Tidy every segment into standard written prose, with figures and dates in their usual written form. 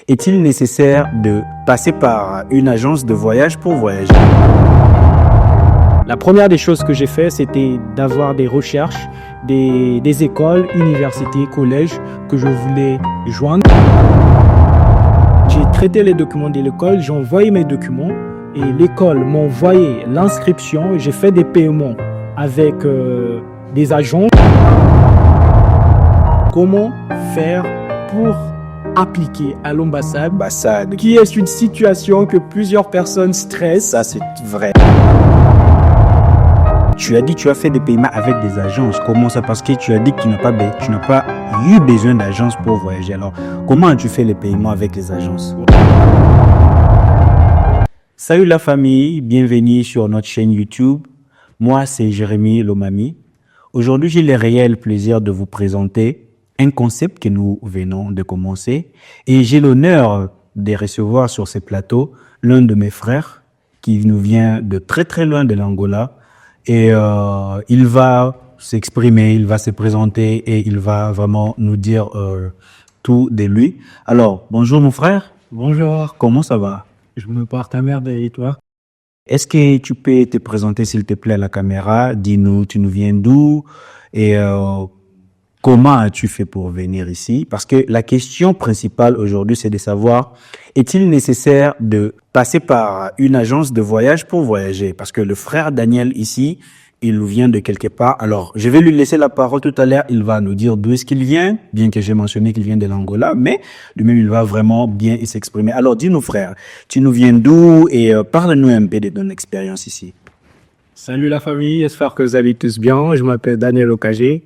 Est-il nécessaire de passer par une agence de voyage pour voyager? La première des choses que j'ai fait, c'était d'avoir des recherches, des écoles, universités, collèges que je voulais joindre. J'ai traité les documents de l'école, j'ai envoyé mes documents et l'école m'a envoyé l'inscription. J'ai fait des paiements avec des agents. Comment faire pour appliquer à l'ambassade, qui est une situation que plusieurs personnes stressent? Ça, c'est vrai. Tu as dit que tu as fait des paiements avec des agences. Comment ça? Parce que tu as dit que tu n'as pas eu besoin d'agence pour voyager. Alors, comment as-tu fait les paiements avec les agences? Salut la famille, bienvenue sur notre chaîne YouTube. Moi, c'est Jérémy Lomami. Aujourd'hui, j'ai le réel plaisir de vous présenter un concept que nous venons de commencer. Et j'ai l'honneur de recevoir sur ce plateau l'un de mes frères qui nous vient de très très loin de l'Angola. Et il va s'exprimer, il va se présenter et il va vraiment nous dire tout de lui. Alors, bonjour mon frère. Bonjour, Comment ça va? je me porte à merveille et toi? Est-ce que tu peux te présenter s'il te plaît à la caméra? Dis-nous, tu nous viens d'où et comment as-tu fait pour venir ici? Parce que la question principale aujourd'hui, c'est de savoir, est-il nécessaire de passer par une agence de voyage pour voyager? Parce que le frère Daniel ici, il nous vient de quelque part. Alors, je vais lui laisser la parole tout à l'heure. Il va nous dire d'où est-ce qu'il vient, bien que j'ai mentionné qu'il vient de l'Angola, mais lui-même, il va vraiment bien s'exprimer. Alors, dis-nous frère, tu nous viens d'où et parle-nous un peu de ton expérience ici. Salut la famille, j'espère que vous allez tous bien. Je m'appelle Daniel Okagé.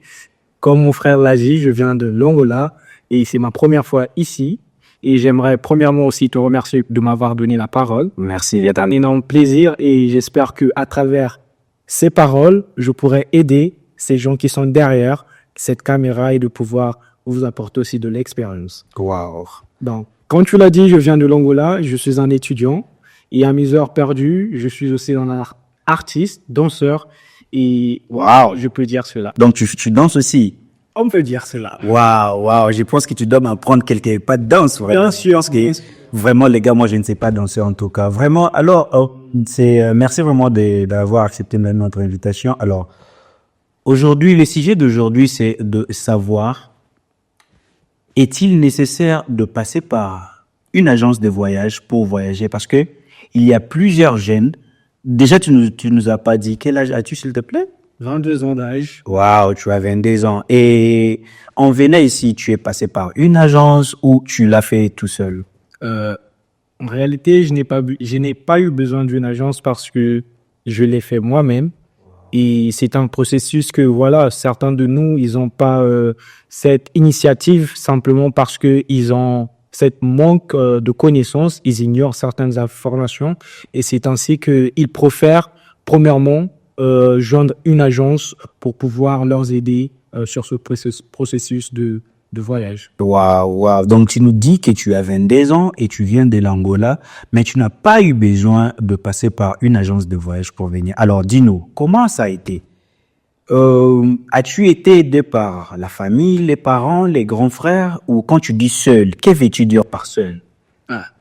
Comme mon frère l'a dit, je viens de l'Angola et c'est ma première fois ici. Et j'aimerais premièrement aussi te remercier de m'avoir donné la parole. Merci. C'est un énorme plaisir et j'espère que à travers ces paroles, je pourrai aider ces gens qui sont derrière cette caméra et de pouvoir vous apporter aussi de l'expérience. Wow. Donc, comme tu l'as dit, je viens de l'Angola, je suis un étudiant et à mes heures perdues, je suis aussi un artiste, danseur et Wow. je peux dire cela. Donc, tu danses aussi? On peut dire cela. Waouh. Je pense que tu dois m'apprendre quelques pas de danse. Vraiment. Bien sûr. Parce que vraiment, les gars, moi, je ne sais pas danser en tout cas. Vraiment. Alors, merci vraiment d'avoir accepté notre invitation. Alors, aujourd'hui, le sujet d'aujourd'hui, c'est de savoir, est-il nécessaire de passer par une agence de voyage pour voyager? Parce que il y a plusieurs jeunes. Déjà, tu nous as pas dit quel âge as-tu, s'il te plaît? 22 ans d'âge. Waouh, tu as 22 ans. Et en venant ici, tu es passé par une agence ou tu l'as fait tout seul? En réalité, je n'ai pas eu besoin d'une agence parce que je l'ai fait moi-même. Et c'est un processus que, voilà, certains de nous, ils n'ont pas cette initiative simplement parce que ils ont cette manque de connaissances, ils ignorent certaines informations. Et c'est ainsi qu'ils préfèrent, premièrement, joindre une agence pour pouvoir leur aider sur ce processus de voyage. Waouh. Donc, tu nous dis que tu as 22 ans et tu viens de l'Angola, mais tu n'as pas eu besoin de passer par une agence de voyage pour venir. Alors, dis-nous, comment ça a été? As-tu été aidé par la famille, les parents, les grands frères, ou quand tu dis seul, que veux-tu dire par seul?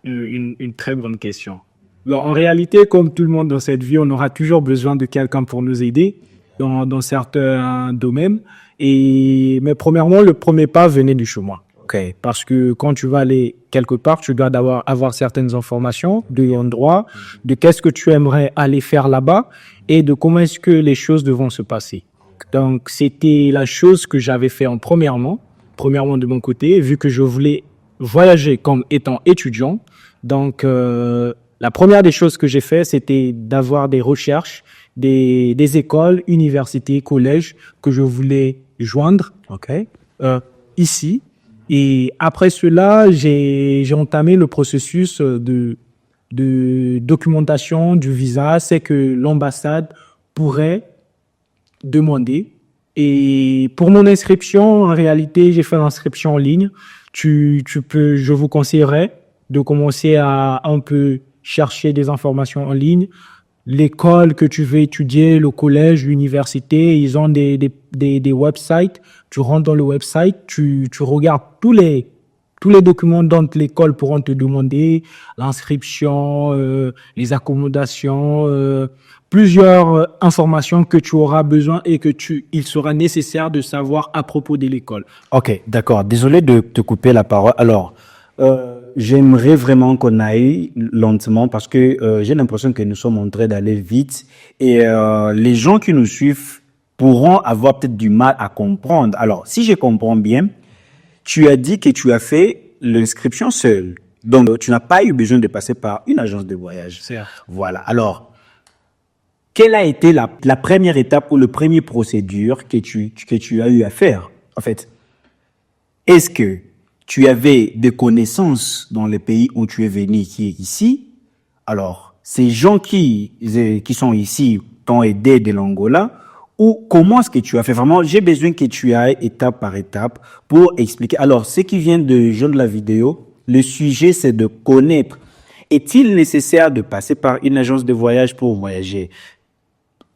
Une très bonne question. Alors, en réalité, comme tout le monde dans cette vie, on aura toujours besoin de quelqu'un pour nous aider dans certains domaines. Mais premièrement, le premier pas venait du chemin. Ok. Parce que quand tu vas aller quelque part, tu dois avoir certaines informations de l'endroit, de qu'est-ce que tu aimerais aller faire là-bas et de comment est-ce que les choses devront se passer. Donc, c'était la chose que j'avais fait premièrement de mon côté, vu que je voulais voyager comme étant étudiant. Donc, la première des choses que j'ai fait, c'était d'avoir des recherches, des écoles, universités, collèges que je voulais joindre ici. Et après cela, j'ai entamé le processus de documentation du visa. C'est que l'ambassade pourrait demander. Et pour mon inscription, en réalité, j'ai fait l'inscription en ligne. Je vous conseillerais de commencer à un peu chercher des informations en ligne. L'école que tu veux étudier, le collège, l'université, ils ont des websites. Tu rentres dans le website, tu regardes tous les tous les documents dont l'école pourront te demander, l'inscription, les accommodations, plusieurs informations que tu auras besoin et il sera nécessaire de savoir à propos de l'école. Ok, d'accord. Désolé de te couper la parole. Alors, j'aimerais vraiment qu'on aille lentement parce que j'ai l'impression que nous sommes en train d'aller vite et les gens qui nous suivent pourront avoir peut-être du mal à comprendre. Alors, si je comprends bien, tu as dit que tu as fait l'inscription seul. Donc, tu n'as pas eu besoin de passer par une agence de voyage. Voilà. Alors, quelle a été la première étape ou le premier procédure que tu as eu à faire, en fait? Est-ce que tu avais des connaissances dans le pays où tu es venu, qui est ici? Alors, ces gens qui sont ici t'ont aidé de l'Angola, ou comment est-ce que tu as fait? Vraiment, j'ai besoin que tu ailles étape par étape pour expliquer. Alors, ce qui vient de joindre la vidéo, le sujet, c'est de connaître. Est-il nécessaire de passer par une agence de voyage pour voyager?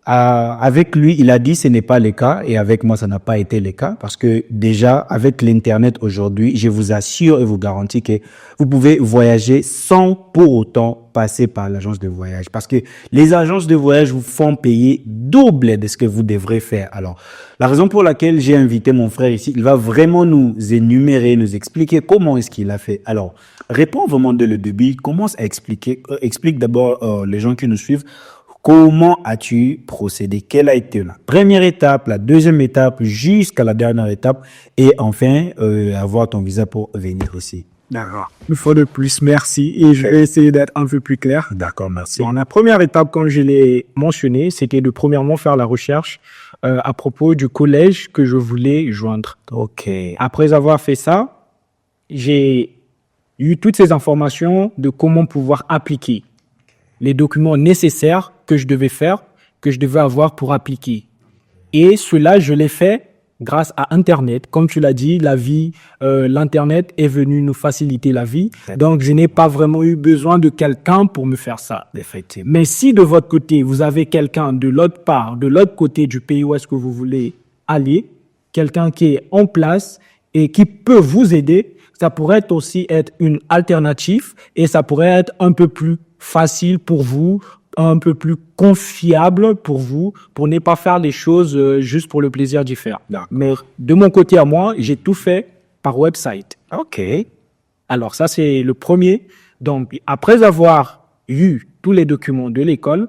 Avec lui, il a dit ce n'est pas le cas et avec moi, ça n'a pas été le cas parce que déjà, avec l'Internet aujourd'hui, je vous assure et vous garantis que vous pouvez voyager sans pour autant passer par l'agence de voyage parce que les agences de voyage vous font payer double de ce que vous devrez faire. Alors, la raison pour laquelle j'ai invité mon frère ici, il va vraiment nous énumérer, nous expliquer comment est-ce qu'il a fait. Alors, réponds vraiment dès le début, commence à expliquer, explique d'abord les gens qui nous suivent. Comment as-tu procédé? Quelle a été la première étape, la deuxième étape, jusqu'à la dernière étape et enfin avoir ton visa pour venir ici? D'accord. Une fois de plus, merci. Et je vais essayer d'être un peu plus clair. D'accord, merci. Bon, la première étape, comme je l'ai mentionné, c'était de premièrement faire la recherche à propos du collège que je voulais joindre. Ok. Après avoir fait ça, j'ai eu toutes ces informations de comment pouvoir appliquer les documents nécessaires que je devais faire, que je devais avoir pour appliquer. Et cela, je l'ai fait grâce à Internet. Comme tu l'as dit, l'Internet est venu nous faciliter la vie. Donc, je n'ai pas vraiment eu besoin de quelqu'un pour me faire ça. Effectivement. Mais si de votre côté, vous avez quelqu'un de l'autre part, de l'autre côté du pays où est-ce que vous voulez aller, quelqu'un qui est en place et qui peut vous aider, ça pourrait aussi être une alternative et ça pourrait être un peu plus facile pour vous, un peu plus confiable pour vous, pour ne pas faire les choses juste pour le plaisir d'y faire. Mais de mon côté à moi, j'ai tout fait par website. Ok. Alors ça, c'est le premier. Donc, après avoir eu tous les documents de l'école,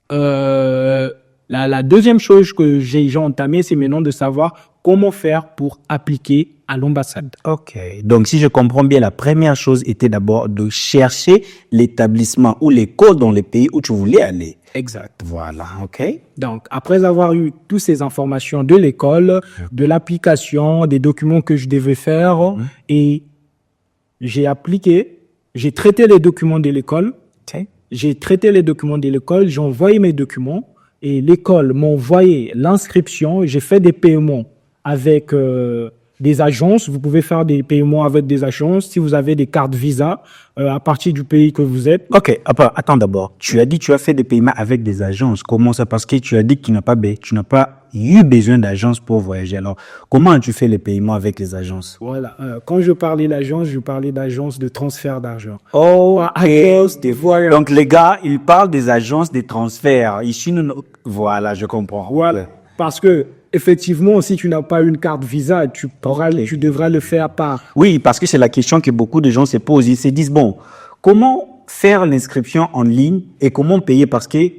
la deuxième chose que j'ai entamée, c'est maintenant de savoir comment faire pour appliquer à l'ambassade. Ok. Donc, si je comprends bien, la première chose était d'abord de chercher l'établissement ou l'école dans le pays où tu voulais aller. Exact. Voilà. Ok. Donc, après avoir eu toutes ces informations de l'école, de l'application, des documents que je devais faire, et j'ai appliqué, j'ai traité les documents de l'école. Ok. J'ai traité les documents de l'école, j'ai envoyé mes documents et l'école m'a envoyé l'inscription. J'ai fait des paiements avec des agences. Vous pouvez faire des paiements avec des agences si vous avez des cartes Visa à partir du pays que vous êtes. Ok, attends d'abord. Tu as dit que tu as fait des paiements avec des agences. Comment ça? Parce que tu as dit que tu n'as pas eu besoin d'agence pour voyager. Alors, comment as-tu fait les paiements avec les agences? Voilà. Quand je parlais d'agence, je parlais d'agence de transfert d'argent. Oh, agence de voyage. Donc, les gars, ils parlent des agences de transfert. Ici, voilà, je comprends. Voilà. Parce que, effectivement, si tu n'as pas une carte Visa, tu devras le faire par. Oui, parce que c'est la question que beaucoup de gens se posent. Ils se disent, bon, comment faire l'inscription en ligne et comment payer? Parce que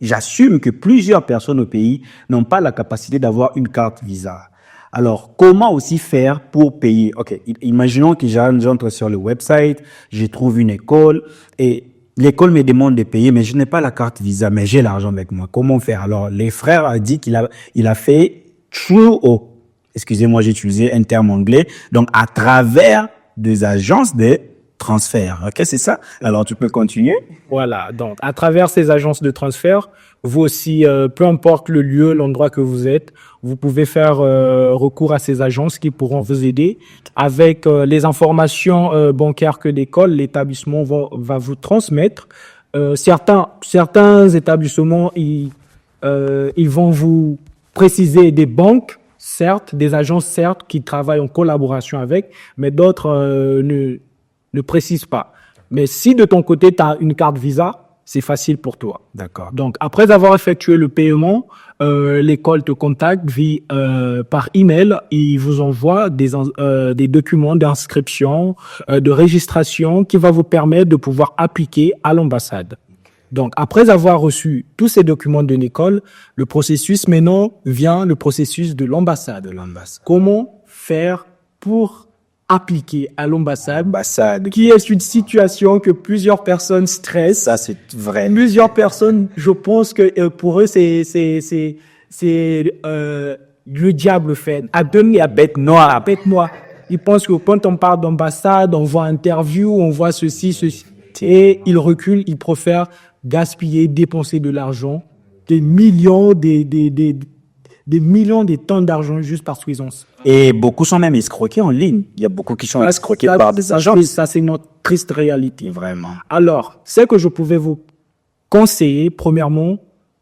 j'assume que plusieurs personnes au pays n'ont pas la capacité d'avoir une carte Visa. Alors, comment aussi faire pour payer? Ok, imaginons que j'entre sur le website, je trouve une école et l'école me demande de payer, mais je n'ai pas la carte Visa, mais j'ai l'argent avec moi. Comment faire? Alors, les frères a dit qu'il a fait through, excusez-moi, j'ai utilisé un terme anglais, donc à travers des agences de transfert. Ok, c'est ça? Alors, tu peux continuer? Voilà. Donc, à travers ces agences de transfert, vous aussi, peu importe le lieu, l'endroit que vous êtes, vous pouvez faire recours à ces agences qui pourront vous aider avec les informations bancaires que l'établissement va vous transmettre. Certains établissements, ils vont vous préciser des banques certes, des agences, certes, qui travaillent en collaboration avec, mais d'autres ne précisent pas. Mais si de ton côté, tu as une carte Visa, c'est facile pour toi. D'accord. Donc, après avoir effectué le paiement, l'école te contacte par email. Ils vous envoient des documents d'inscription, de registration qui va vous permettre de pouvoir appliquer à l'ambassade. Donc, après avoir reçu tous ces documents de l'école, le processus maintenant vient le processus de l'ambassade. Comment faire pour appliquer à l'ambassade, qui est une situation que plusieurs personnes stressent. Ça, c'est vrai. Plusieurs personnes, je pense que pour eux, c'est le diable fait. À donner à bête noire. Ils pensent que quand on parle d'ambassade, on voit interview, on voit ceci. Et ils reculent, ils préfèrent gaspiller, dépenser de l'argent, des millions, des millions, des tonnes d'argent juste parce qu'ils ont. Et beaucoup sont même escroqués en ligne. Il y a beaucoup qui sont escroqués par des agents. Ça, c'est notre triste réalité. Vraiment. Alors, ce que je pouvais vous conseiller, premièrement,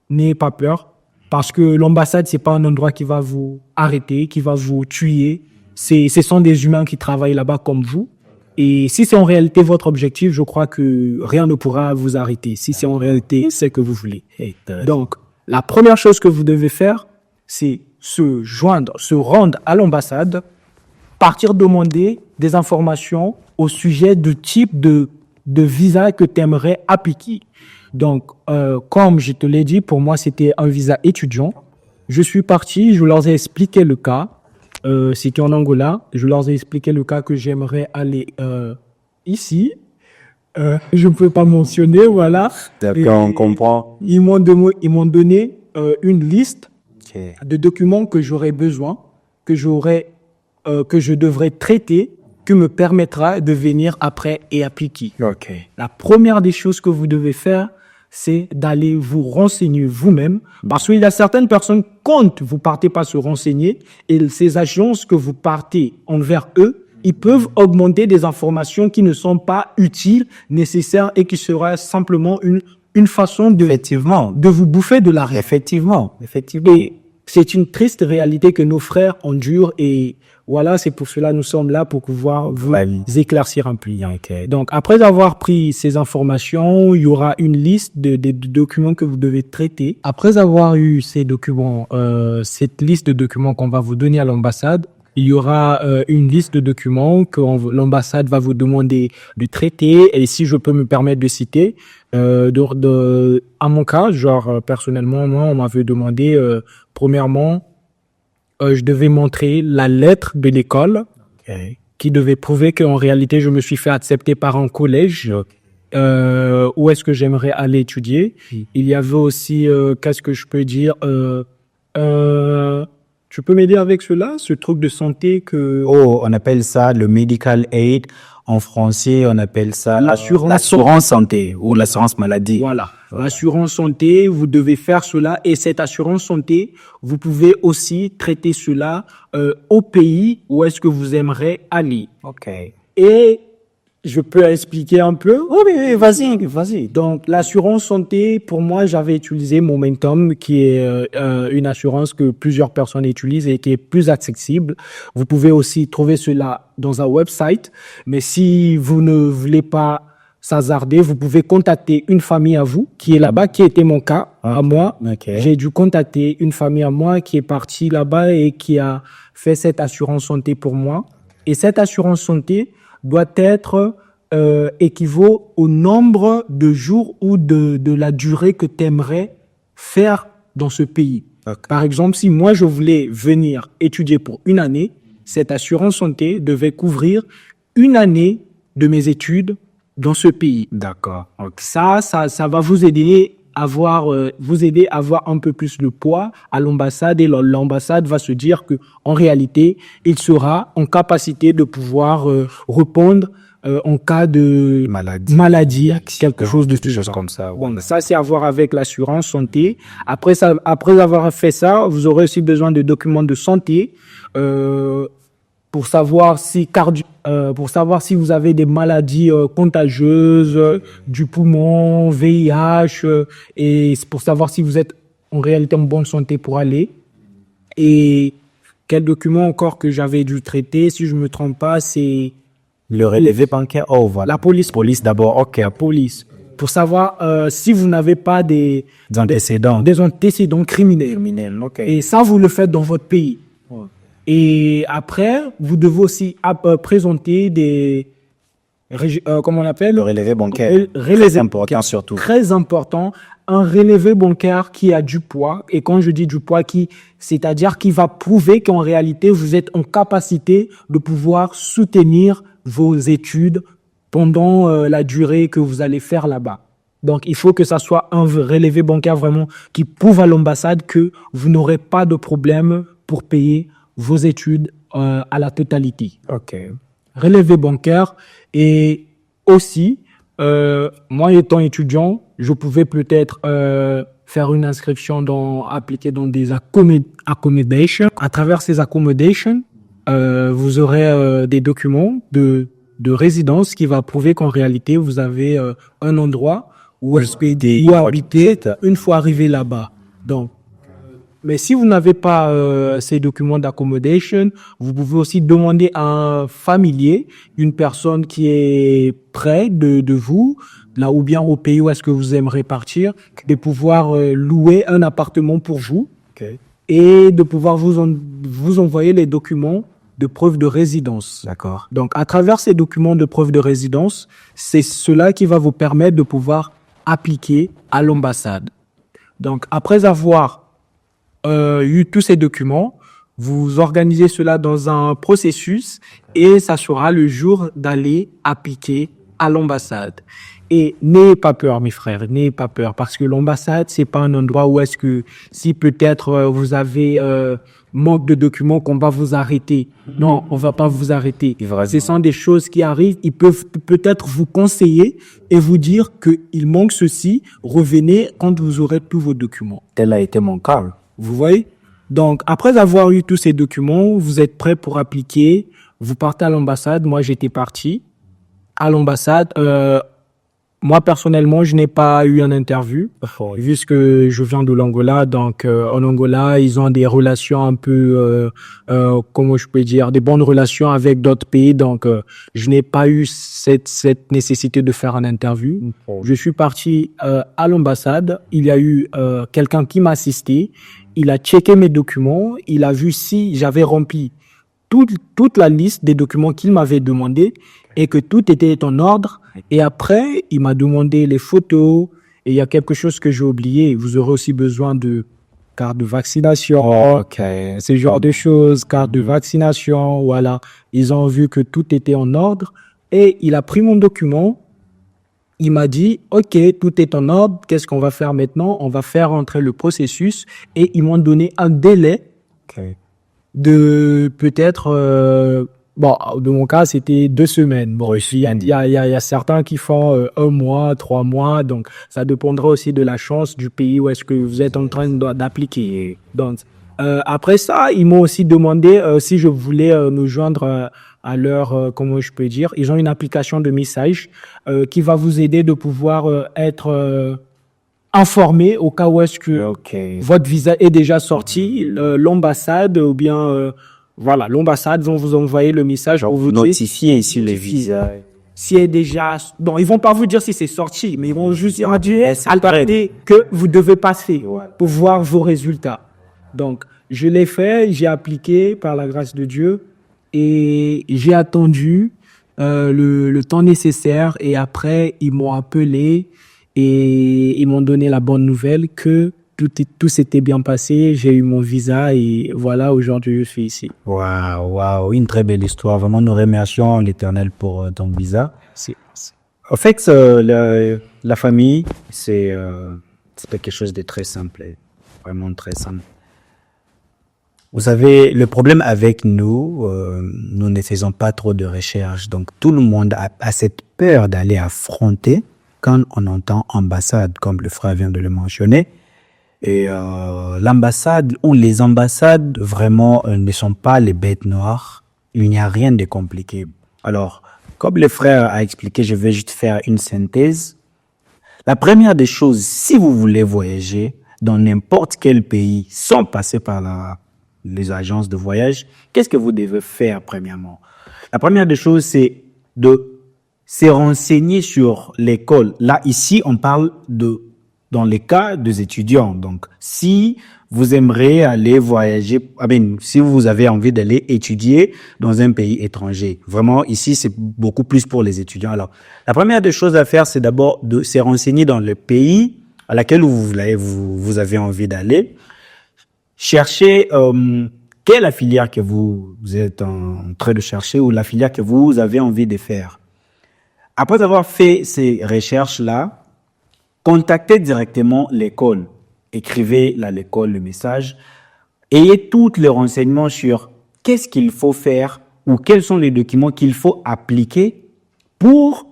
n'ayez pas peur. Parce que l'ambassade, c'est pas un endroit qui va vous arrêter, qui va vous tuer. Ce sont des humains qui travaillent là-bas comme vous. Et si c'est en réalité votre objectif, je crois que rien ne pourra vous arrêter. Si c'est en réalité ce que vous voulez. Donc, la première chose que vous devez faire, c'est se rendre à l'ambassade, partir demander des informations au sujet du type de visa que tu aimerais appliquer. Donc, comme je te l'ai dit, pour moi, c'était un visa étudiant. Je suis parti, je leur ai expliqué le cas. C'était en Angola. Je leur ai expliqué le cas que j'aimerais aller ici. Je ne peux pas mentionner, voilà. D'accord, on comprend. Ils m'ont donné une liste de documents que j'aurais besoin, que je devrais traiter, que me permettra de venir après et appliquer. Okay. La première des choses que vous devez faire, c'est d'aller vous renseigner vous-même, parce qu'il y a certaines personnes, quand vous partez pas se renseigner, et ces agences que vous partez envers eux, ils peuvent augmenter des informations qui ne sont pas utiles, nécessaires, et qui sera simplement une façon de vous bouffer de l'argent. Effectivement. Et c'est une triste réalité que nos frères endurent, et voilà, c'est pour cela que nous sommes là, pour pouvoir vous éclaircir un peu. Okay. Donc, après avoir pris ces informations, il y aura une liste de documents que vous devez traiter. Après avoir eu ces documents, cette liste de documents qu'on va vous donner à l'ambassade, il y aura une liste de documents que l'ambassade va vous demander de traiter. Et si je peux me permettre de citer, à mon cas, personnellement, moi, on m'avait demandé, premièrement, je devais montrer la lettre de l'école qui devait prouver qu'en réalité, je me suis fait accepter par un collège où est-ce que j'aimerais aller étudier. Il y avait aussi, qu'est-ce que je peux dire, tu peux m'aider avec cela, ce truc de santé que... Oh, on appelle ça le medical aid. En français, on appelle ça l'assurance santé ou l'assurance maladie. Voilà. L'assurance santé, vous devez faire cela. Et cette assurance santé, vous pouvez aussi traiter cela au pays où est-ce que vous aimeriez aller. OK. Et je peux expliquer un peu. Oh, mais vas-y. Donc, l'assurance santé, pour moi, j'avais utilisé Momentum, qui est une assurance que plusieurs personnes utilisent et qui est plus accessible. Vous pouvez aussi trouver cela dans un website. Mais si vous ne voulez pas s'hasarder, vous pouvez contacter une famille à vous qui est là-bas, qui était mon cas à moi. Okay. J'ai dû contacter une famille à moi qui est partie là-bas et qui a fait cette assurance santé pour moi. Et cette assurance santé doit être équivaut au nombre de jours ou de la durée que tu aimerais faire dans ce pays. Okay. Par exemple, si moi je voulais venir étudier pour une année, cette assurance santé devait couvrir une année de mes études dans ce pays. D'accord. Okay. Ça va vous aider à avoir un peu plus de poids à l'ambassade, et l'ambassade va se dire que en réalité, il sera en capacité de pouvoir répondre en cas de maladie, quelque chose de comme ça. Ouais. Bon, ça c'est à voir avec l'assurance santé. Après avoir fait ça, vous aurez aussi besoin de documents de santé pour savoir si vous avez des maladies contagieuses du poumon, VIH, et pour savoir si vous êtes en réalité en bonne santé pour aller. Et quel document encore que j'avais dû traiter, si je me trompe pas, c'est Le relevé bancaire, oh voilà. la police. Police d'abord, ok. Police. Pour savoir si vous n'avez pas des Antécédents. antécédents criminels. Criminels, ok. Et ça, vous le faites dans votre pays. Et après, vous devez aussi présenter des... comment on appelle? Le relevé bancaire. Relevé important bancaire. surtout. Très important. Un relevé bancaire qui a du poids. Et quand je dis du poids, c'est-à-dire qui va prouver qu'en réalité, vous êtes en capacité de pouvoir soutenir vos études pendant la durée que vous allez faire là-bas. Donc, il faut que ça soit un relevé bancaire vraiment qui prouve à l'ambassade que vous n'aurez pas de problème pour payer vos études à la totalité. Ok. Relevé bancaire et aussi, moi étant étudiant, je pouvais peut-être faire une inscription appliquer dans des accommodations. À travers ces accommodations, vous aurez des documents de résidence qui va prouver qu'en réalité, vous avez un endroit où habiter une fois arrivé là-bas. Donc, mais si vous n'avez pas ces documents d'accommodation, vous pouvez aussi demander à un familier, une personne qui est près de vous, là ou bien au pays où est-ce que vous aimeriez partir, de pouvoir louer un appartement pour vous et de pouvoir vous envoyer les documents de preuve de résidence. D'accord. Donc, à travers ces documents de preuve de résidence, c'est cela qui va vous permettre de pouvoir appliquer à l'ambassade. Donc, après avoir eu tous ces documents, vous organisez cela dans un processus et ça sera le jour d'aller appliquer à l'ambassade. Et n'ayez pas peur, mes frères, n'ayez pas peur, parce que l'ambassade, c'est pas un endroit où est-ce que si peut-être vous avez manque de documents qu'on va vous arrêter. Non, on va pas vous arrêter. Ce sont des choses qui arrivent. Ils peuvent peut-être vous conseiller et vous dire qu'il manque ceci. Revenez quand vous aurez tous vos documents. Tel a été mon cas. Vous voyez? Donc, après avoir eu tous ces documents, vous êtes prêt pour appliquer. Vous partez à l'ambassade. Moi, j'étais parti à l'ambassade. Moi, personnellement, je n'ai pas eu une interview, vu que je viens de l'Angola. Donc, en Angola, ils ont des relations un peu, comment je peux dire, des bonnes relations avec d'autres pays. Donc, je n'ai pas eu cette nécessité de faire une interview. Je suis parti à l'ambassade. Il y a eu quelqu'un qui m'a assisté. Il a checké mes documents. Il a vu si j'avais rempli toute la liste des documents qu'il m'avait demandé et que tout était en ordre. Et après, il m'a demandé les photos et il y a quelque chose que j'ai oublié. Vous aurez aussi besoin de carte de vaccination, ce genre de choses, carte de vaccination, voilà. Ils ont vu que tout était en ordre et il a pris mon document. Il m'a dit, OK, tout est en ordre. Qu'est-ce qu'on va faire maintenant? On va faire entrer le processus et ils m'ont donné un délai de peut-être... Bon, de mon cas, c'était 2 semaines. Bon, il y a certains qui font 1 mois, 3 mois. Donc, ça dépendra aussi de la chance du pays où est-ce que vous êtes en train d'appliquer. Donc, après ça, ils m'ont aussi demandé si je voulais me joindre à leur, comment je peux dire, ils ont une application de message qui va vous aider de pouvoir être informé au cas où est-ce que votre visa est déjà sorti, l'ambassade ou bien... voilà, l'ambassade vont vous envoyer le message pour vous notifier ici les visas. Si est déjà, bon, ils vont pas vous dire si c'est sorti, mais ils vont juste dire que vous devez passer pour voir vos résultats. Donc, je l'ai fait, j'ai appliqué par la grâce de Dieu et j'ai attendu le temps nécessaire et après ils m'ont appelé et ils m'ont donné la bonne nouvelle que tout s'était bien passé, j'ai eu mon visa et voilà, aujourd'hui je suis ici. Waouh, une très belle histoire. Vraiment, nous remercions l'Éternel pour ton visa. En fait, la famille, c'est quelque chose de très simple, vraiment très simple. Vous savez, le problème avec nous, nous ne faisons pas trop de recherches. Donc, tout le monde a cette peur d'aller affronter quand on entend ambassade, comme le frère vient de le mentionner. Et l'ambassade ou les ambassades vraiment ne sont pas les bêtes noires. Il n'y a rien de compliqué. Alors, comme le frère a expliqué, je vais juste faire une synthèse. La première des choses, si vous voulez voyager dans n'importe quel pays sans passer par les agences de voyage, qu'est-ce que vous devez faire premièrement? La première des choses, c'est de se renseigner sur l'école. Là, ici, on parle dans les cas des étudiants. Donc, si vous aimeriez aller voyager, si vous avez envie d'aller étudier dans un pays étranger, vraiment, ici, c'est beaucoup plus pour les étudiants. Alors, la première des choses à faire, c'est d'abord de se renseigner dans le pays à laquelle vous avez envie d'aller. Cherchez quelle est la filière que vous êtes en train de chercher ou la filière que vous avez envie de faire. Après avoir fait ces recherches-là, contactez directement l'école. Écrivez à l'école le message. Ayez tous les renseignements sur qu'est-ce qu'il faut faire ou quels sont les documents qu'il faut appliquer pour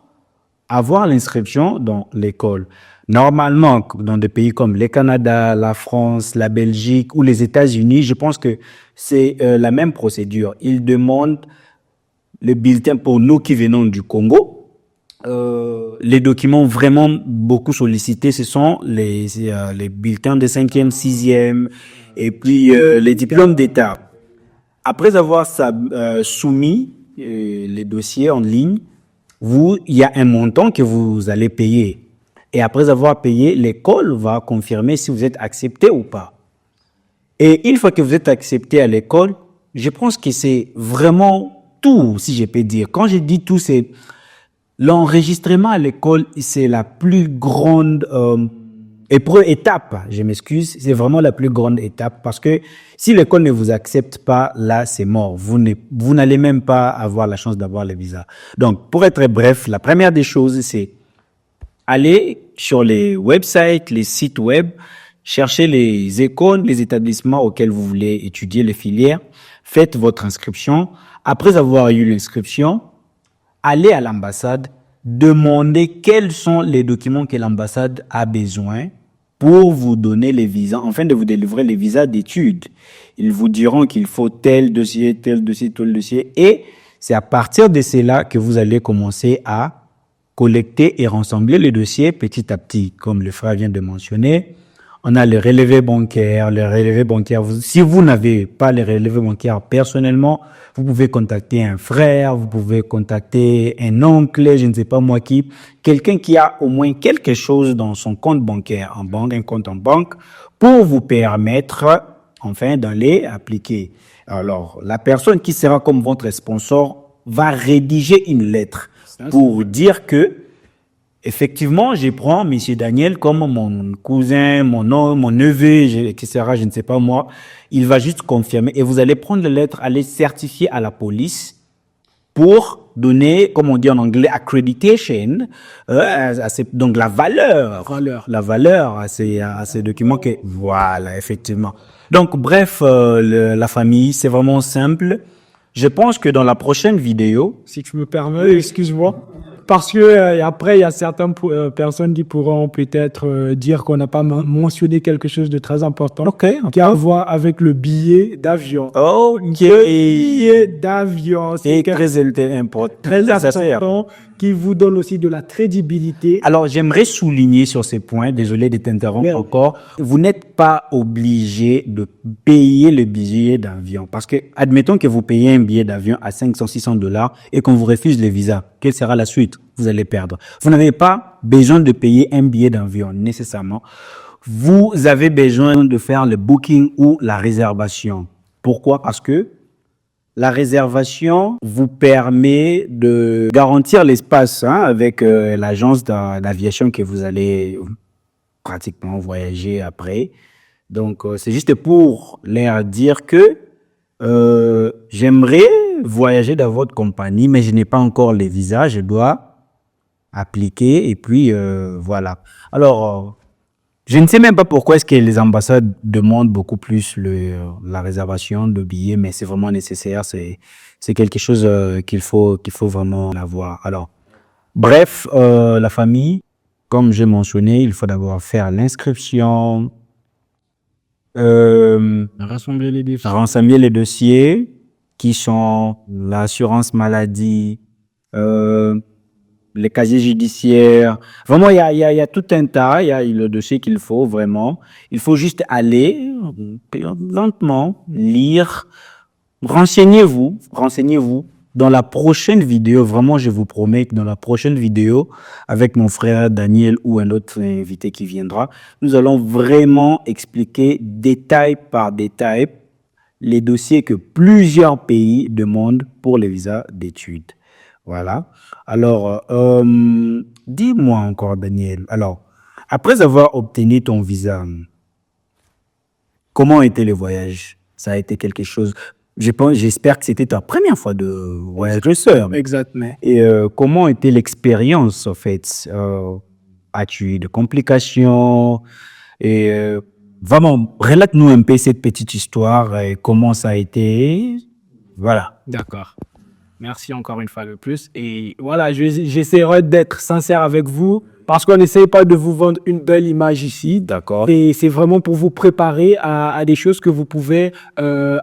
avoir l'inscription dans l'école. Normalement, dans des pays comme le Canada, la France, la Belgique ou les États-Unis, je pense que c'est la même procédure. Ils demandent le bulletin pour nous qui venons du Congo. Les documents vraiment beaucoup sollicités, ce sont les bulletins de 5e, 6e et puis les diplômes d'État. Après avoir soumis les dossiers en ligne, il y a un montant que vous allez payer. Et après avoir payé, l'école va confirmer si vous êtes accepté ou pas. Et une fois que vous êtes accepté à l'école, je pense que c'est vraiment tout, si je peux dire. Quand je dis tout, c'est l'enregistrement à l'école, c'est la plus grande étape. Je m'excuse, c'est vraiment la plus grande étape parce que si l'école ne vous accepte pas, là, c'est mort. Vous n'allez même pas avoir la chance d'avoir le visa. Donc, pour être bref, la première des choses, c'est aller sur les websites, les sites web, chercher les écoles, les établissements auxquels vous voulez étudier les filières, faites votre inscription. Après avoir eu l'inscription, allez à l'ambassade, demandez quels sont les documents que l'ambassade a besoin pour vous donner les visas, afin de vous délivrer les visas d'études. Ils vous diront qu'il faut tel dossier, tel dossier, et c'est à partir de cela que vous allez commencer à collecter et rassembler les dossiers petit à petit, comme le frère vient de mentionner. On a les relevés bancaires. Si vous n'avez pas les relevés bancaires personnellement, vous pouvez contacter un frère, vous pouvez contacter un oncle, je ne sais pas moi qui, quelqu'un qui a au moins quelque chose dans son compte bancaire en banque, un compte en banque, pour vous permettre, enfin, d'aller appliquer. Alors, la personne qui sera comme votre sponsor va rédiger une lettre pour dire que effectivement, je prends M. Daniel comme mon cousin, mon neveu, etc., je ne sais pas moi. Il va juste confirmer et vous allez prendre la lettre, aller certifier à la police pour donner, comme on dit en anglais, accreditation, donc la valeur à ces documents que, voilà, effectivement. Donc, bref, la famille, c'est vraiment simple. Je pense que dans la prochaine vidéo, si tu me permets, excuse-moi. Parce que après, il y a certaines personnes qui pourront peut-être dire qu'on n'a pas mentionné quelque chose de très important. Qui a à voir avec le billet d'avion. Le billet d'avion, c'est très important. Très important, qui vous donne aussi de la crédibilité. Alors, j'aimerais souligner sur ces points, désolé de t'interrompre encore, vous n'êtes pas obligé de payer le billet d'avion. Parce que, admettons que vous payez un billet d'avion à 500-600 $ et qu'on vous refuse le visa. Quelle sera la suite? Vous allez perdre. Vous n'avez pas besoin de payer un billet d'avion nécessairement. Vous avez besoin de faire le booking ou la réservation. Pourquoi? Parce que la réservation vous permet de garantir l'espace avec l'agence d'aviation que vous allez pratiquement voyager après. Donc, c'est juste pour leur dire que j'aimerais voyager dans votre compagnie, mais je n'ai pas encore les visas, je dois appliquer et puis voilà. Alors, je ne sais même pas pourquoi est-ce que les ambassades demandent beaucoup plus la réservation de billets, mais c'est vraiment nécessaire, c'est quelque chose qu'il faut vraiment avoir. Alors, bref, la famille, comme j'ai mentionné, il faut d'abord faire l'inscription, rassembler les dossiers qui sont l'assurance maladie, les casiers judiciaires. Vraiment, il y a tout un tas, il y a le dossier qu'il faut vraiment. Il faut juste aller lentement, lire, renseignez-vous. Dans la prochaine vidéo, vraiment, je vous promets que dans la prochaine vidéo, avec mon frère Daniel ou un autre invité qui viendra, nous allons vraiment expliquer détail par détail les dossiers que plusieurs pays demandent pour les visas d'études. Voilà. Alors, dis-moi encore, Daniel. Alors, après avoir obtenu ton visa, comment était le voyage? Ça a été quelque chose. J'espère que c'était ta première fois de voyage seul. Exactement. Et comment était l'expérience, en fait? As-tu eu de complications? Et vraiment, relate-nous un peu cette petite histoire et comment ça a été. Voilà. D'accord. Merci encore une fois de plus. Et voilà, j'essaierai d'être sincère avec vous parce qu'on n'essaye pas de vous vendre une belle image ici. D'accord. Et c'est vraiment pour vous préparer à des choses que vous pouvez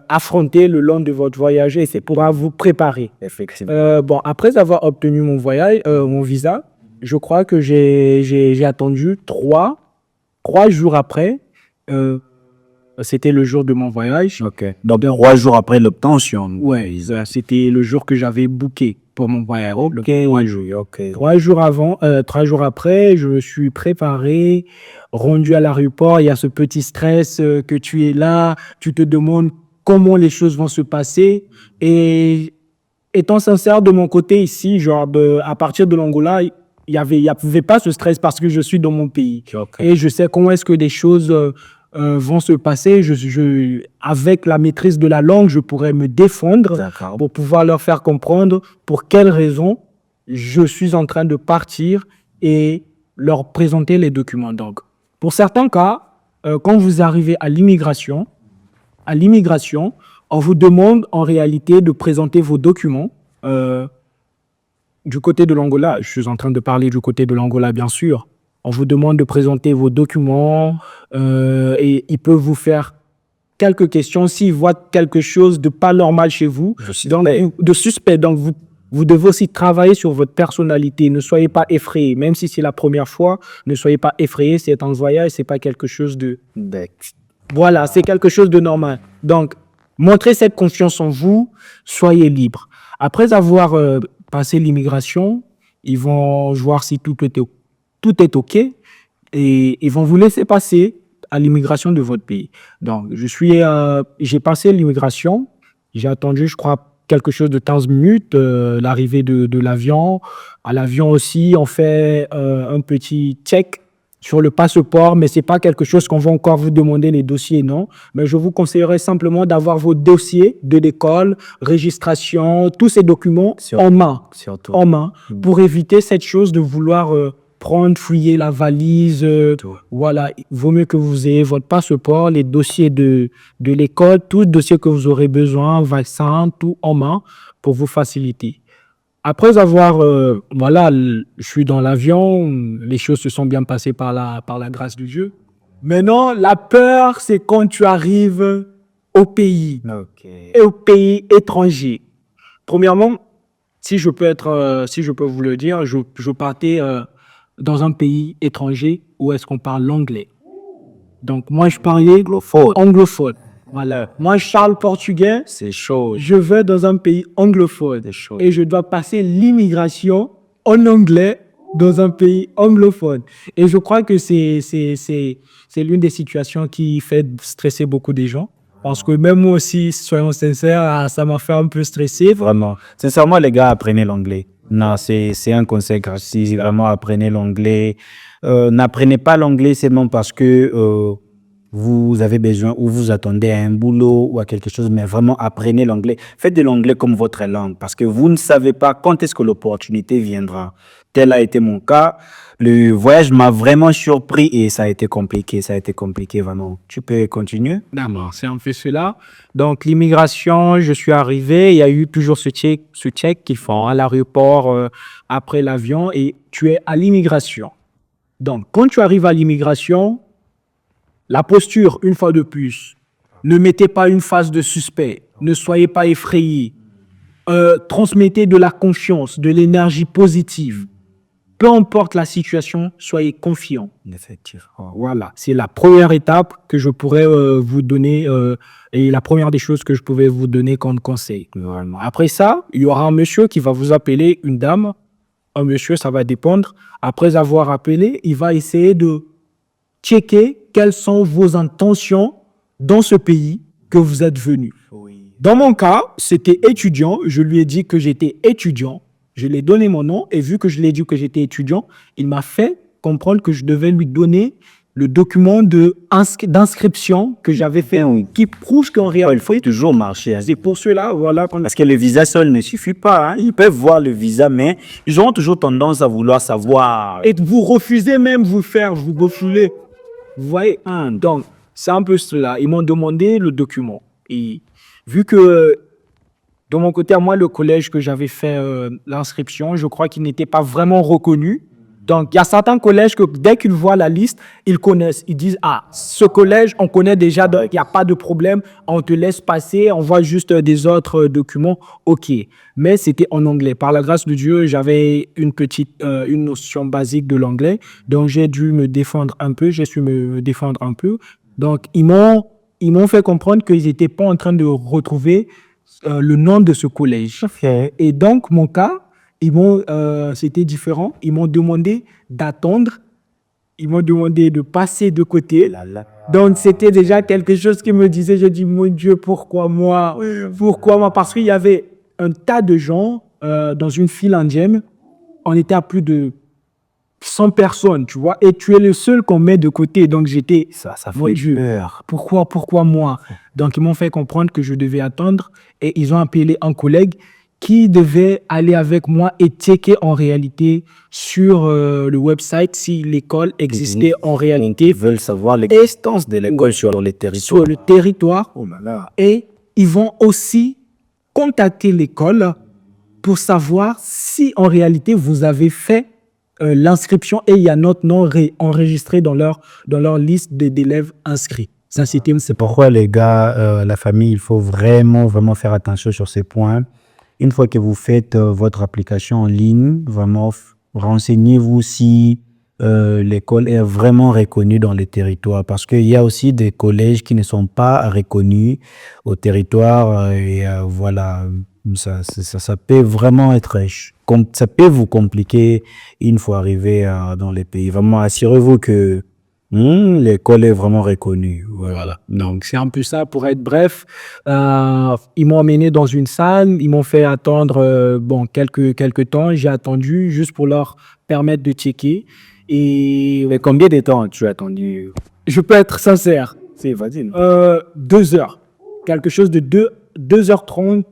affronter le long de votre voyage. Et c'est pour vous préparer. Effectivement. Bon, après avoir obtenu mon visa, je crois que j'ai attendu trois jours après. C'était le jour de mon voyage. OK. Donc, 3 jours après l'obtention. Ouais, c'était le jour que j'avais booké pour mon voyage. OK, 3 jours. OK. 3 jours après, je me suis préparé, rendu à l'aéroport. Il y a ce petit stress que tu es là, tu te demandes comment les choses vont se passer. Et étant sincère de mon côté ici, à partir de l'Angola, il y avait pas ce stress parce que je suis dans mon pays. Okay. Et je sais comment est-ce que les choses vont se passer. Avec la maîtrise de la langue, je pourrais me défendre pour pouvoir leur faire comprendre pour quelles raisons je suis en train de partir et leur présenter les documents. Donc, pour certains cas, quand vous arrivez à l'immigration, on vous demande en réalité de présenter vos documents. Du côté de l'Angola, je suis en train de parler du côté de l'Angola, bien sûr. On vous demande de présenter vos documents et ils peuvent vous faire quelques questions. S'ils voient quelque chose de pas normal chez vous, de suspect, donc vous devez aussi travailler sur votre personnalité. Ne soyez pas effrayés, même si c'est la première fois, ne soyez pas effrayés. C'est un voyage, c'est pas quelque chose de... Voilà, c'est quelque chose de normal. Donc, montrez cette confiance en vous, soyez libre. Après avoir passé l'immigration, ils vont voir si tout est OK et ils vont vous laisser passer à l'immigration de votre pays. Donc, j'ai passé l'immigration, j'ai attendu, je crois, quelque chose de 15 minutes, l'arrivée de l'avion. À l'avion aussi, on fait un petit check sur le passeport, mais c'est pas quelque chose qu'on va encore vous demander, les dossiers, non. Mais je vous conseillerais simplement d'avoir vos dossiers de l'école, registration, tous ces documents en main, pour éviter cette chose de vouloir fouiller la valise. Voilà, il vaut mieux que vous ayez votre passeport, les dossiers de l'école, tous les dossiers que vous aurez besoin, vaccin, tout en main pour vous faciliter. Après avoir, je suis dans l'avion, les choses se sont bien passées par la grâce de Dieu. Maintenant, la peur, c'est quand tu arrives au pays, et au pays étranger. Premièrement, si je peux vous le dire, je partais dans un pays étranger où est-ce qu'on parle l'anglais. Donc, moi, je parlais anglophone. Voilà. Moi, je parle portugais. C'est chaud. Je vais dans un pays anglophone. C'est chaud. Et je dois passer l'immigration en anglais dans un pays anglophone. Et je crois que c'est l'une des situations qui fait stresser beaucoup des gens. Parce que même moi aussi, soyons sincères, ça m'a fait un peu stresser. Vraiment. Sincèrement, les gars, apprenez l'anglais. Non, c'est un conseil gratuit. Vraiment, apprenez l'anglais. N'apprenez pas l'anglais seulement parce que vous avez besoin ou vous attendez à un boulot ou à quelque chose, mais vraiment apprenez l'anglais. Faites de l'anglais comme votre langue parce que vous ne savez pas quand est-ce que l'opportunité viendra. Tel a été mon cas. Le voyage m'a vraiment surpris et ça a été compliqué. Ça a été compliqué, vraiment. Tu peux continuer? D'accord, c'est un peu cela. Donc, l'immigration, je suis arrivé. Il y a eu toujours ce check qu'ils font à l'aéroport après l'avion et tu es à l'immigration. Donc, quand tu arrives à l'immigration, la posture, une fois de plus, ne mettez pas une face de suspect. Ne soyez pas effrayés. Transmettez de la confiance, de l'énergie positive. peu importe la situation, soyez confiants. Effectivement. Voilà, c'est la première étape que je pourrais vous donner et la première des choses que je pouvais vous donner comme conseil. Vraiment. Après ça, il y aura un monsieur qui va vous appeler, une dame. Un monsieur, ça va dépendre. Après avoir appelé, il va essayer de checker quelles sont vos intentions dans ce pays que vous êtes venu. Oui. Dans mon cas, c'était étudiant. Je lui ai dit que j'étais étudiant. Je lui ai donné mon nom et vu que je lui ai dit que j'étais étudiant, il m'a fait comprendre que je devais lui donner le document d'inscription que j'avais fait Oui. qui prouve qu'en réalité, Il faut toujours marcher. c'est pour cela, voilà. Parce que le visa seul ne suffit pas. Hein. Ils peuvent voir le visa, mais ils auront toujours tendance à vouloir savoir. Et vous refusez même vous refouler. Vous voyez? Donc, c'est un peu cela. Ils m'ont demandé le document. Et vu que de mon côté, à moi, le collège que j'avais fait l'inscription, je crois qu'il n'était pas vraiment reconnu. Donc, il y a certains collèges que dès qu'ils voient la liste, ils connaissent. Ils disent, ah, ce collège, on connaît déjà, il n'y a pas de problème, on te laisse passer, on voit juste des autres documents. OK. Mais c'était en anglais. Par la grâce de Dieu, j'avais une notion basique de l'anglais. Donc, j'ai dû me défendre un peu, j'ai su me défendre un peu. Donc, ils m'ont fait comprendre qu'ils n'étaient pas en train de retrouver le nom de ce collège. Okay. Et donc, mon cas, c'était différent. Ils m'ont demandé d'attendre. Ils m'ont demandé de passer de côté. Donc, c'était déjà quelque chose qui me disait, je dis, mon Dieu, pourquoi moi? Pourquoi moi? Parce qu'il y avait un tas de gens dans une file indienne. On était à plus de 100 personnes, tu vois, et tu es le seul qu'on met de côté. Donc, j'étais, Ça mon fait Dieu, peur. pourquoi moi? Donc, ils m'ont fait comprendre que je devais attendre et ils ont appelé un collègue qui devait aller avec moi et checker en réalité sur le website si l'école existait en réalité. Ils veulent savoir l'existence de l'école sur les territoires. Sur le territoire. Oh là là. Et ils vont aussi contacter l'école pour savoir si en réalité vous avez fait l'inscription et il y a notre nom enregistré dans leur liste d'élèves inscrits. Ça, C'est pourquoi les gars, la famille, il faut vraiment faire attention sur ces points. Une fois que vous faites votre application en ligne, vraiment renseignez-vous si l'école est vraiment reconnue dans les territoires. Parce qu'il y a aussi des collèges qui ne sont pas reconnus au territoire. Et voilà, ça peut vraiment être... Ça peut vous compliquer une fois arrivé dans les pays. Vraiment, assurez-vous que l'école est vraiment reconnue. Voilà. Donc, c'est un peu ça pour être bref. Ils m'ont emmené dans une salle. Ils m'ont fait attendre quelques temps. J'ai attendu juste pour leur permettre de checker. Mais combien de temps tu as attendu? Je peux être sincère. C'est facile. 2 heures. Quelque chose de 2h30.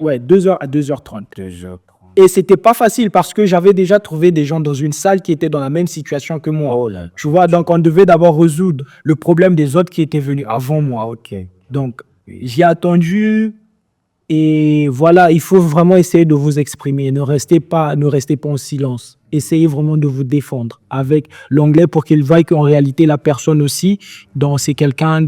Ouais, 2h à 2h30. 2h30. Et c'était pas facile parce que j'avais déjà trouvé des gens dans une salle qui étaient dans la même situation que moi. Oh là. Tu vois, donc on devait d'abord résoudre le problème des autres qui étaient venus avant moi. Ok. Donc, j'ai attendu et voilà, il faut vraiment essayer de vous exprimer. Ne restez pas en silence. Essayez vraiment de vous défendre avec l'anglais pour qu'il voie qu'en réalité, la personne aussi, donc c'est quelqu'un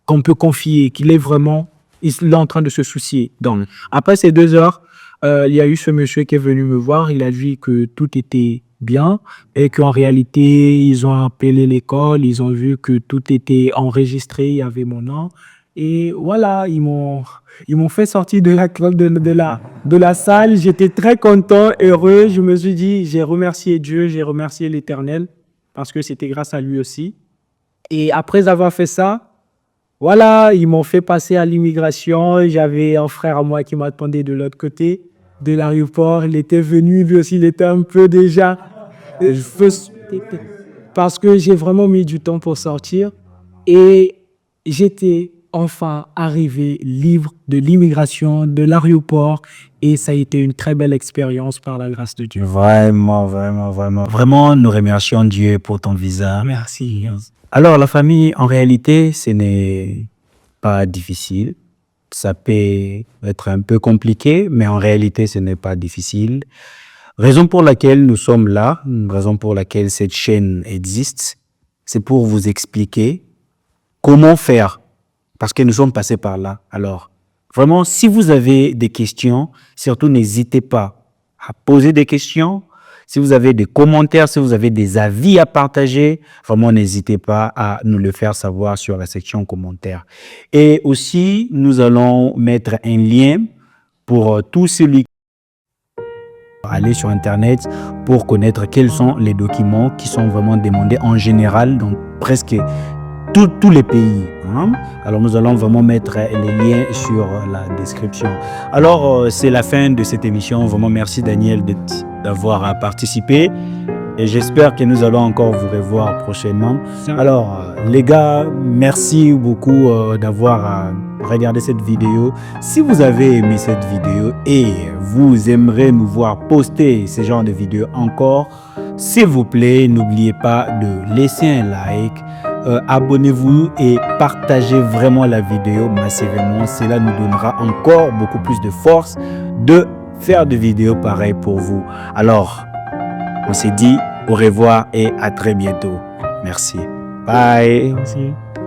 qu'on peut confier, qu'il est vraiment, il est en train de se soucier. Donc, après ces 2 heures, il y a eu ce monsieur qui est venu me voir. Il a dit que tout était bien et qu'en réalité, ils ont appelé l'école. Ils ont vu que tout était enregistré. Il y avait mon nom. Et voilà, ils m'ont fait sortir de la salle. J'étais très content, heureux. Je me suis dit, j'ai remercié Dieu, j'ai remercié l'Éternel parce que c'était grâce à lui aussi. Et après avoir fait ça, voilà, ils m'ont fait passer à l'immigration. J'avais un frère à moi qui m'attendait de l'autre côté de l'aéroport. Il était venu, lui aussi, il était un peu déjà... Parce que j'ai vraiment mis du temps pour sortir. Et j'étais enfin arrivé libre de l'immigration, de l'aéroport. Et ça a été une très belle expérience par la grâce de Dieu. Vraiment. Vraiment, nous remercions Dieu pour ton visa. Merci. Alors, la famille, en réalité, ce n'est pas difficile. Ça peut être un peu compliqué, mais en réalité, ce n'est pas difficile. Raison pour laquelle nous sommes là, raison pour laquelle cette chaîne existe, c'est pour vous expliquer comment faire, parce que nous sommes passés par là. Alors, vraiment, si vous avez des questions, surtout n'hésitez pas à poser des questions. Si vous avez des commentaires, si vous avez des avis à partager, vraiment n'hésitez pas à nous le faire savoir sur la section commentaires. Et aussi, nous allons mettre un lien pour tous celui aller sur Internet pour connaître quels sont les documents qui sont vraiment demandés en général dans presque tous les pays. Alors, nous allons vraiment mettre les liens sur la description. Alors, c'est la fin de cette émission. Vraiment, merci Daniel d'avoir participé. Et j'espère que nous allons encore vous revoir prochainement. Alors, les gars, merci beaucoup d'avoir regardé cette vidéo. Si vous avez aimé cette vidéo et vous aimeriez nous voir poster ce genre de vidéos encore, s'il vous plaît, n'oubliez pas de laisser un like, abonnez-vous et partagez vraiment la vidéo massivement. Cela nous donnera encore beaucoup plus de force de faire des vidéos pareilles pour vous. Alors, on s'est dit au revoir et à très bientôt. Merci. Bye. Merci.